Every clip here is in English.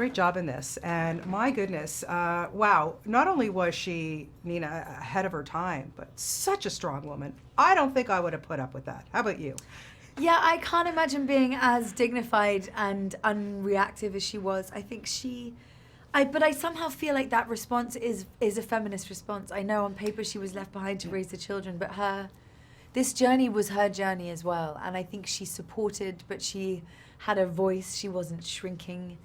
great job in this. And my goodness, wow, not only was she, Nina, ahead of her time, but such a strong woman. I don't think I would have put up with that. How about you? Yeah, I can't imagine being as dignified and unreactive as she was. I think but I somehow feel like that response is a feminist response. I know on paper she was left behind to raise the children, but this journey was her journey as well. And I think she supported, but she had a voice. She wasn't shrinking.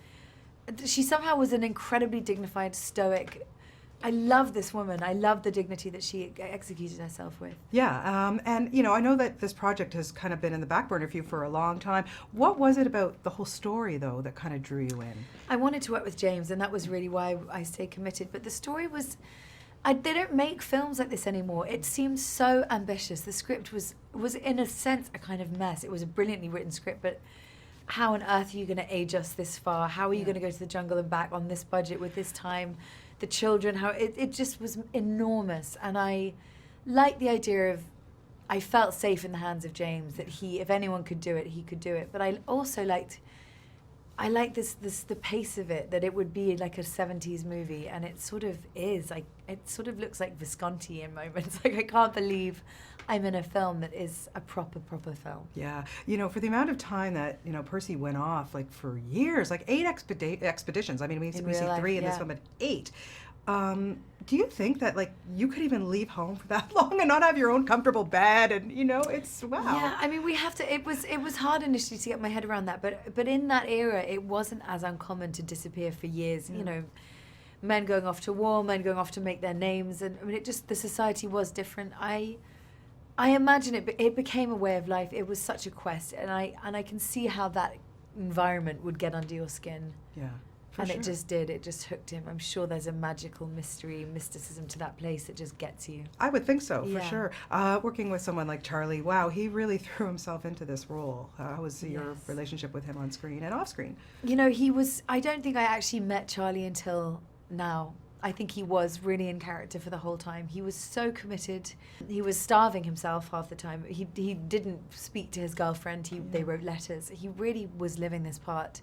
She somehow was an incredibly dignified, stoic. I love this woman. I love the dignity that she executed herself with. Yeah, and you know, I know that this project has kind of been in the back burner for you for a long time. What was it about the whole story, though, that kind of drew you in? I wanted to work with James, and that was really why I stayed committed. But the story was, they don't make films like this anymore. It seemed so ambitious. The script was in a sense a kind of mess. It was a brilliantly written script, but how on earth are you going to age us this far? How are you going to go to the jungle and back on this budget with this time? The children, how it just was enormous. And I liked the idea of, I felt safe in the hands of James, that if anyone could do it, he could do it. But I also liked the pace of it, that it would be like a 70s movie, and it sort of is. It sort of looks like Visconti in moments. Like, I can't believe I'm in a film that is a proper film. Yeah, you know, for the amount of time that, you know, Percy went off, like for years, like 8 expeditions. I mean, we see 3 in this film, but 8. Do you think that, like, you could even leave home for that long and not have your own comfortable bed? And, you know, it's, wow. Yeah, I mean, we have to, it was hard initially to get my head around that, but in that era, it wasn't as uncommon to disappear for years. You know, men going off to war, men going off to make their names, and I mean, the society was different. I imagine it became a way of life. It was such a quest, and I can see how that environment would get under your skin. Yeah. And it just did. It just hooked him. I'm sure there's a magical mysticism to that place that just gets you. I would think so, for sure. Working with someone like Charlie, wow, he really threw himself into this role. How was your relationship with him on screen and off screen? You know, I don't think I actually met Charlie until now. I think he was really in character for the whole time. He was so committed. He was starving himself half the time. He didn't speak to his girlfriend. They wrote letters. He really was living this part.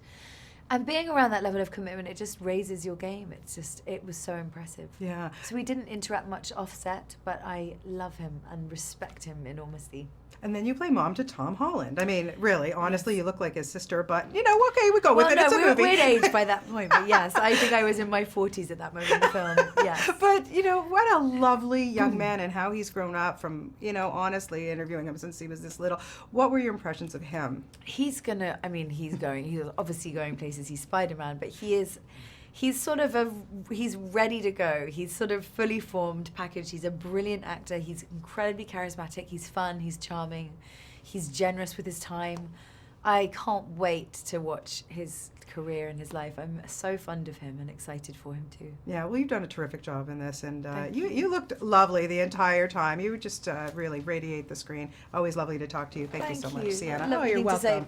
And being around that level of commitment, it just raises your game. It was so impressive. Yeah. So we didn't interact much offset, but I love him and respect him enormously. And then you play mom to Tom Holland. I mean, really, honestly, you look like his sister, but, you know, okay, we go with it. It's a movie. We'd aged by that point, but yes, I think I was in my 40s at that moment in the film, yes. But, you know, what a lovely young man, and how he's grown up from, you know, honestly, interviewing him since he was this little. What were your impressions of him? He's obviously going places. He's Spider-Man, but he's ready to go. He's sort of fully formed package. He's a brilliant actor. He's incredibly charismatic. He's fun. He's charming. He's generous with his time. I can't wait to watch his career and his life. I'm so fond of him and excited for him too. Yeah, well, you've done a terrific job in this, and you looked lovely the entire time. You would just really radiate the screen. Always lovely to talk to you. Thank you so much, Sienna. You're welcome.